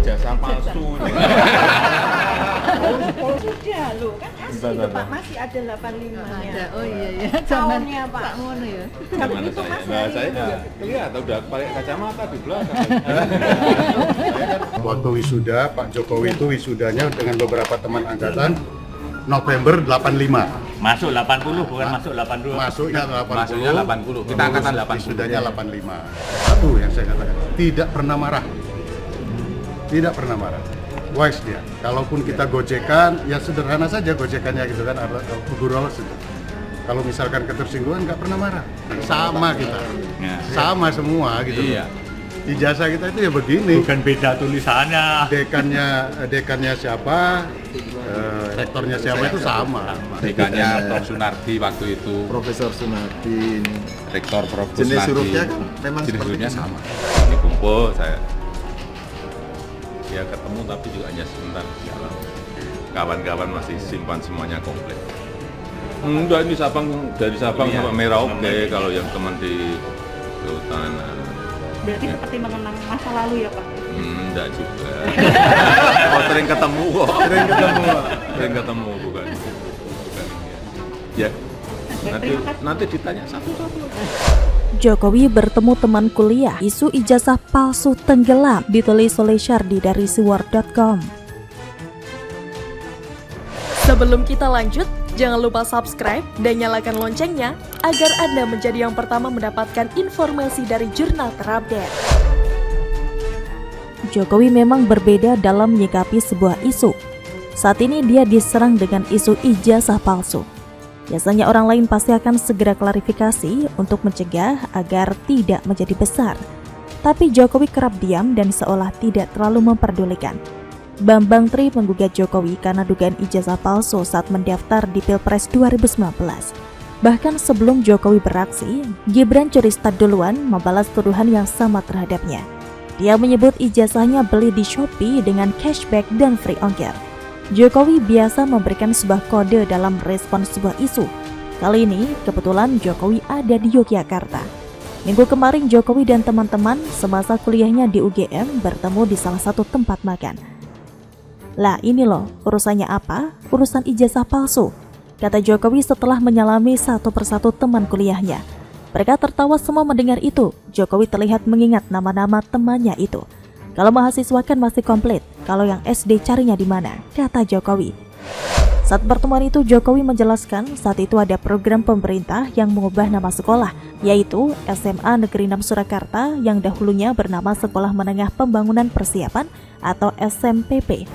ijazah palsu. Sudah loh, kan asli itu Pak, masih ada 85-nya. Ada. Oh iya. Tahunnya Pak. Pak ngono ya. Tapi Gimana itu saya? masih Nah, ada saya itu. nggak kelihatan udah pakai kacamata di belakang. Waktu wisuda, Pak Jokowi itu wisudanya dengan beberapa teman angkatan November 85. Masuk 80 bukan masuk 82. Masuknya 80. Masuknya 80. Kita angkatan 80. Wisudanya 85. Satu yang saya katakan, tidak pernah marah. Tidak pernah marah. Wise dia. Kalaupun kita gojekan, ya sederhana saja gojekannya gitu kan, guru awas itu. Kalau misalkan ketersinggungan nggak pernah marah. Sama kita. Ya. Sama semua gitu. Iya. Ijazah kita itu ya begini. Bukan beda tulisannya. Dekannya siapa, rektornya siapa itu sama. Dekannya Prof Sunardi waktu itu, Profesor Sunardi. Rektor Prof Jenis Sunardi. hurufnya kan memang jenis seperti hurufnya itu. sama. Ini kumpul saya. Ya ketemu tapi juga hanya sebentar. Kawan-kawan masih simpan semuanya komplit. Enggak, ini dari Sabang Iya. sampai Merauke kalau yang teman di Kehutanan. Berarti seperti mengenang masa lalu ya Pak? Enggak juga. Oh, sering ketemu kok. Sering ketemu bukan. Ya. Nanti ditanya satu-satu. Jokowi bertemu teman kuliah, isu ijazah palsu tenggelam, ditulis oleh Syardi dari siwar.com. Sebelum kita lanjut, jangan lupa subscribe dan nyalakan loncengnya agar Anda menjadi yang pertama mendapatkan informasi dari jurnal terupdate. Jokowi memang berbeda dalam menyikapi sebuah isu. Saat ini dia diserang dengan isu ijazah palsu. Biasanya orang lain pasti akan segera klarifikasi untuk mencegah agar tidak menjadi besar. Tapi Jokowi kerap diam dan seolah tidak terlalu memperdulikan. Bambang Tri menggugat Jokowi karena dugaan ijazah palsu saat mendaftar di Pilpres 2019. Bahkan sebelum Jokowi beraksi, Gibran Curistad duluan membalas tuduhan yang sama terhadapnya. Dia menyebut ijazahnya beli di Shopee dengan cashback dan free ongkir. Jokowi biasa memberikan sebuah kode dalam respon sebuah isu. Kali ini, kebetulan Jokowi ada di Yogyakarta. Minggu kemarin, Jokowi dan teman-teman semasa kuliahnya di UGM bertemu di salah satu tempat makan. Lah ini loh, urusannya apa? Urusan ijazah palsu, kata Jokowi setelah menyalami satu persatu teman kuliahnya. Mereka tertawa semua mendengar itu. Jokowi terlihat mengingat nama-nama temannya itu. Kalau mahasiswa kan masih komplit, kalau yang SD carinya di mana, kata Jokowi. Saat pertemuan itu, Jokowi menjelaskan saat itu ada program pemerintah yang mengubah nama sekolah, yaitu SMA Negeri 6 Surakarta yang dahulunya bernama Sekolah Menengah Pembangunan Persiapan atau SMPP.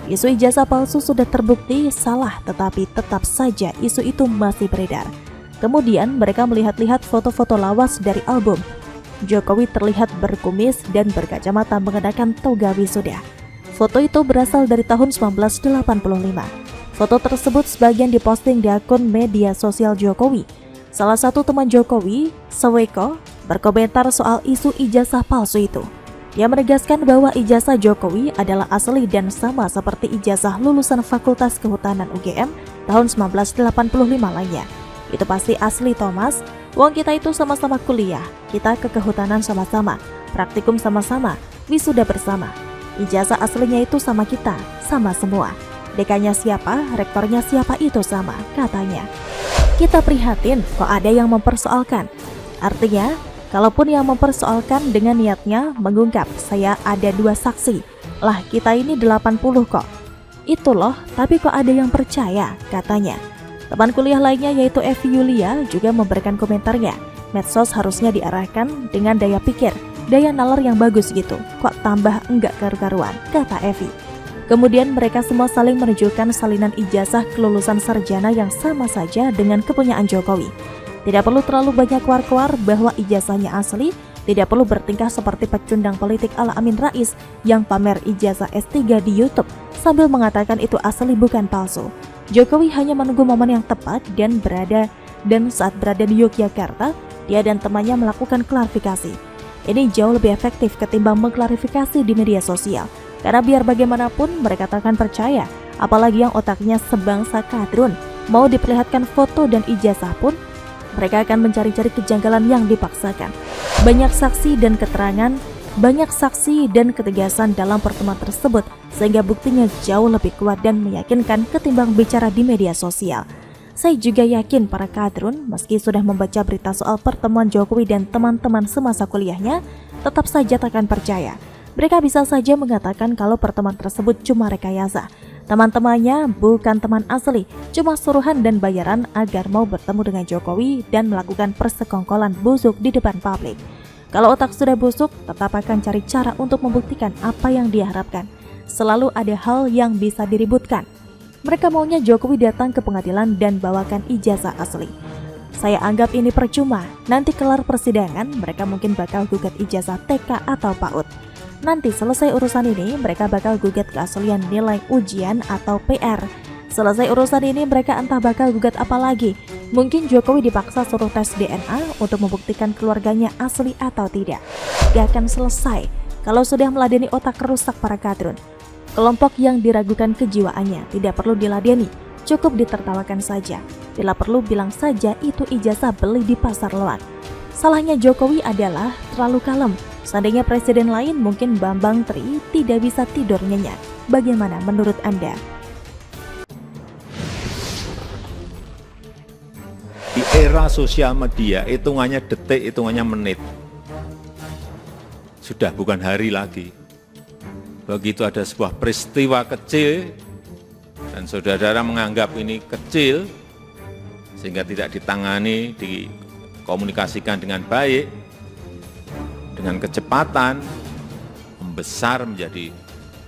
Isu ijazah palsu sudah terbukti salah, tetapi tetap saja isu itu masih beredar. Kemudian mereka melihat-lihat foto-foto lawas dari album. Jokowi terlihat berkumis dan berkacamata mengenakan toga wisuda. Foto itu berasal dari tahun 1985. Foto tersebut sebagian diposting di akun media sosial Jokowi. Salah satu teman Jokowi, Seweko, berkomentar soal isu ijazah palsu itu. Dia menegaskan bahwa ijazah Jokowi adalah asli dan sama seperti ijazah lulusan Fakultas Kehutanan UGM tahun 1985 lainnya. Itu pasti asli Thomas. Uang kita itu sama-sama kuliah, kita ke kehutanan sama-sama, praktikum sama-sama, wisuda bersama. Ijazah aslinya itu sama kita, sama semua. Dekannya siapa, rektornya siapa itu sama, katanya. Kita prihatin kok ada yang mempersoalkan. Artinya, kalaupun yang mempersoalkan dengan niatnya mengungkap, saya ada 2 saksi. Lah kita ini 80 kok. Itu loh, tapi kok ada yang percaya, katanya. Teman kuliah lainnya yaitu Evi Yulia juga memberikan komentarnya. Medsos harusnya diarahkan dengan daya pikir, daya nalar yang bagus gitu. Kok tambah enggak karu-karuan, kata Evi. Kemudian mereka semua saling menunjukkan salinan ijazah kelulusan sarjana yang sama saja dengan kepunyaan Jokowi. Tidak perlu terlalu banyak kuar-kuar bahwa ijazahnya asli, tidak perlu bertingkah seperti pecundang politik ala Amin Rais yang pamer ijazah S3 di YouTube sambil mengatakan itu asli bukan palsu. Jokowi hanya menunggu momen yang tepat dan saat berada di Yogyakarta, dia dan temannya melakukan klarifikasi. Ini jauh lebih efektif ketimbang mengklarifikasi di media sosial, karena biar bagaimanapun mereka tak akan percaya, apalagi yang otaknya sebangsa kadrun. Mau diperlihatkan foto dan ijazah pun, mereka akan mencari-cari kejanggalan yang dipaksakan. Banyak saksi dan keterangan banyak saksi dan ketegasan dalam pertemuan tersebut sehingga buktinya jauh lebih kuat dan meyakinkan ketimbang bicara di media sosial. Saya juga yakin para kadrun meski sudah membaca berita soal pertemuan Jokowi dan teman-teman semasa kuliahnya, tetap saja takkan percaya. Mereka bisa saja mengatakan kalau pertemuan tersebut cuma rekayasa. Teman-temannya bukan teman asli, cuma suruhan dan bayaran agar mau bertemu dengan Jokowi dan melakukan persekongkolan busuk di depan publik. Kalau otak sudah busuk, tetap akan cari cara untuk membuktikan apa yang dia harapkan. Selalu ada hal yang bisa diributkan. Mereka maunya Jokowi datang ke pengadilan dan bawakan ijazah asli. Saya anggap ini percuma. Nanti kelar persidangan, mereka mungkin bakal gugat ijazah TK atau PAUD. Nanti selesai urusan ini, mereka bakal gugat keaslian nilai ujian atau PR. Selesai urusan ini, mereka entah bakal gugat apa lagi. Mungkin Jokowi dipaksa suruh tes DNA untuk membuktikan keluarganya asli atau tidak. Gak akan selesai kalau sudah meladeni otak rusak para kadrun. Kelompok yang diragukan kejiwaannya tidak perlu diladeni, cukup ditertawakan saja. Bila perlu bilang saja itu ijazah beli di pasar loan. Salahnya Jokowi adalah terlalu kalem. Seandainya presiden lain mungkin Bambang Tri tidak bisa tidur nyenyak. Bagaimana menurut Anda? Di era sosial media, hitungannya detik, hitungannya menit. Sudah bukan hari lagi. Begitu ada sebuah peristiwa kecil, dan saudara-saudara menganggap ini kecil, sehingga tidak ditangani, dikomunikasikan dengan baik, dengan kecepatan, membesar menjadi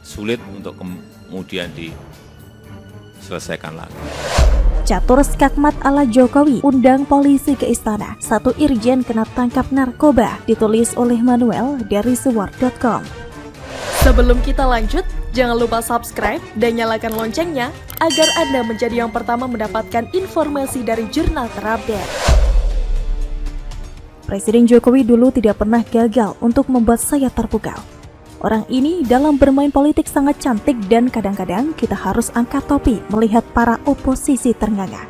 sulit untuk kemudian diselesaikan lagi. Catur skakmat ala Jokowi, undang polisi ke istana. 1 irjen kena tangkap narkoba, ditulis oleh Manuel dari suwar.com. Sebelum kita lanjut, jangan lupa subscribe dan nyalakan loncengnya agar Anda menjadi yang pertama mendapatkan informasi dari jurnal terupdate. Presiden Jokowi dulu tidak pernah gagal untuk membuat saya terpukau. Orang ini dalam bermain politik sangat cantik dan kadang-kadang kita harus angkat topi melihat para oposisi ternganga.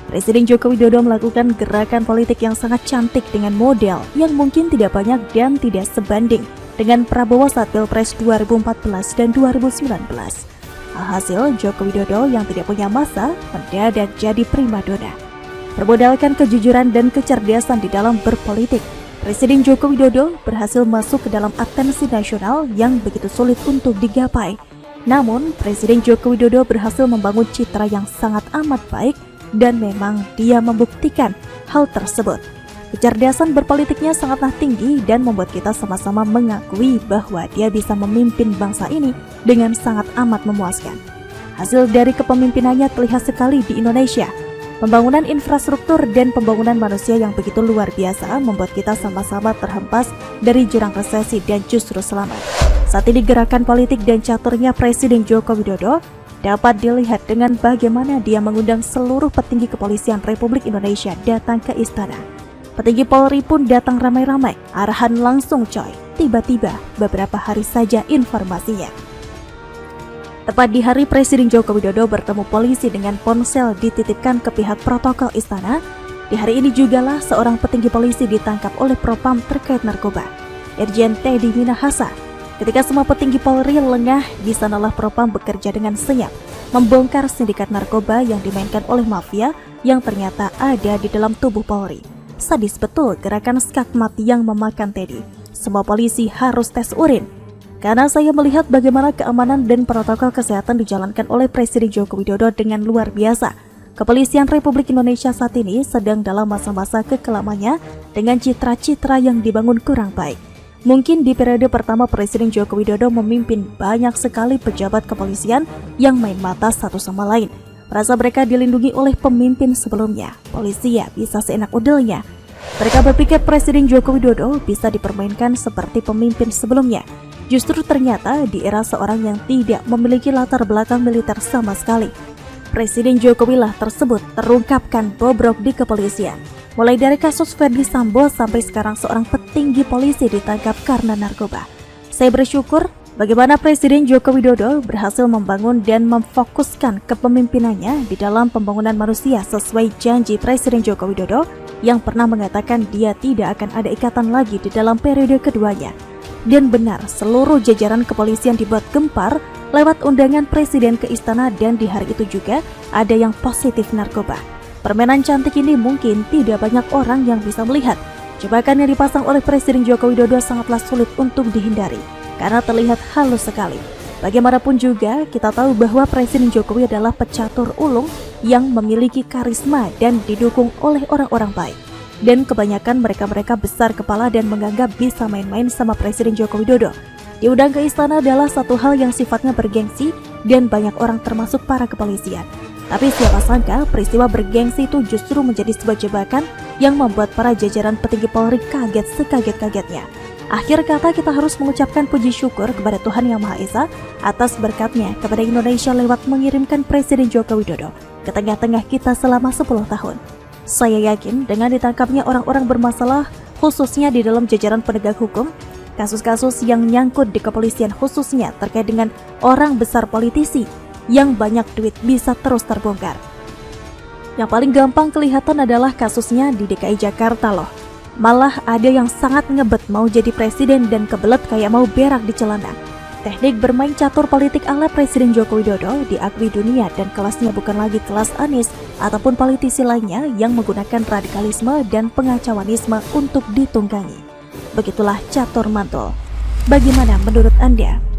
Presiden Joko Widodo melakukan gerakan politik yang sangat cantik dengan model yang mungkin tidak banyak dan tidak sebanding dengan Prabowo saat Pilpres 2014 dan 2019. Alhasil, Joko Widodo yang tidak punya masa mendadak jadi primadona. Bermodalkan kejujuran dan kecerdasan di dalam berpolitik, Presiden Joko Widodo berhasil masuk ke dalam atensi nasional yang begitu sulit untuk digapai. Namun, Presiden Joko Widodo berhasil membangun citra yang sangat amat baik dan memang dia membuktikan hal tersebut. Kecerdasan berpolitiknya sangatlah tinggi dan membuat kita sama-sama mengakui bahwa dia bisa memimpin bangsa ini dengan sangat amat memuaskan. Hasil dari kepemimpinannya terlihat sekali di Indonesia. Pembangunan infrastruktur dan pembangunan manusia yang begitu luar biasa membuat kita sama-sama terhempas dari jurang resesi dan justru selamat. Saat ini gerakan politik dan caturnya Presiden Joko Widodo dapat dilihat dengan bagaimana dia mengundang seluruh petinggi kepolisian Republik Indonesia datang ke istana. Petinggi Polri pun datang ramai-ramai, arahan langsung coy, tiba-tiba beberapa hari saja informasinya. Tepat di hari Presiden Joko Widodo bertemu polisi dengan ponsel dititipkan ke pihak protokol istana, di hari ini jugalah seorang petinggi polisi ditangkap oleh Propam terkait narkoba, Irjen Teddy Minahasa. Ketika semua petinggi Polri lengah, di sanalah Propam bekerja dengan senyap, membongkar sindikat narkoba yang dimainkan oleh mafia yang ternyata ada di dalam tubuh Polri. Sadis betul gerakan skakmat yang memakan Teddy. Semua polisi harus tes urin. Karena saya melihat bagaimana keamanan dan protokol kesehatan dijalankan oleh Presiden Joko Widodo dengan luar biasa. Kepolisian Republik Indonesia saat ini sedang dalam masa-masa kekelamannya dengan citra-citra yang dibangun kurang baik. Mungkin di periode pertama Presiden Joko Widodo memimpin banyak sekali pejabat kepolisian yang main mata satu sama lain. Merasa mereka dilindungi oleh pemimpin sebelumnya. Polisi ya bisa seenak udelnya. Mereka berpikir Presiden Joko Widodo bisa dipermainkan seperti pemimpin sebelumnya. Justru ternyata di era seorang yang tidak memiliki latar belakang militer sama sekali. Presiden Jokowi lah tersebut terungkapkan bobrok di kepolisian. Mulai dari kasus Ferdy Sambo sampai sekarang seorang petinggi polisi ditangkap karena narkoba. Saya bersyukur bagaimana Presiden Joko Widodo berhasil membangun dan memfokuskan kepemimpinannya di dalam pembangunan manusia sesuai janji Presiden Joko Widodo yang pernah mengatakan dia tidak akan ada ikatan lagi di dalam periode keduanya. Dan benar, seluruh jajaran kepolisian dibuat gempar lewat undangan presiden ke istana, dan di hari itu juga ada yang positif narkoba. Permainan cantik ini mungkin tidak banyak orang yang bisa melihat. Jebakan yang dipasang oleh Presiden Joko Widodo sangatlah sulit untuk dihindari karena terlihat halus sekali. Bagaimanapun juga, kita tahu bahwa Presiden Jokowi adalah pecatur ulung yang memiliki karisma dan didukung oleh orang-orang baik. Dan kebanyakan mereka-mereka besar kepala dan menganggap bisa main-main sama Presiden Joko Widodo. Diundang ke istana adalah satu hal yang sifatnya bergengsi dan banyak orang termasuk para kepolisian. Tapi siapa sangka peristiwa bergengsi itu justru menjadi sebuah jebakan yang membuat para jajaran petinggi Polri kaget sekaget-kagetnya. Akhir kata kita harus mengucapkan puji syukur kepada Tuhan Yang Maha Esa atas berkatnya kepada Indonesia lewat mengirimkan Presiden Joko Widodo ke tengah-tengah kita selama 10 tahun. Saya yakin dengan ditangkapnya orang-orang bermasalah, khususnya di dalam jajaran penegak hukum, kasus-kasus yang nyangkut di kepolisian khususnya terkait dengan orang besar politisi yang banyak duit bisa terus terbongkar. Yang paling gampang kelihatan adalah kasusnya di DKI Jakarta loh. Malah ada yang sangat ngebet mau jadi presiden dan kebelet kayak mau berak di celana. Teknik bermain catur politik ala Presiden Joko Widodo diakui dunia dan kelasnya bukan lagi kelas Anies ataupun politisi lainnya yang menggunakan radikalisme dan pengacauanisme untuk ditunggangi. Begitulah catur mantul. Bagaimana menurut Anda?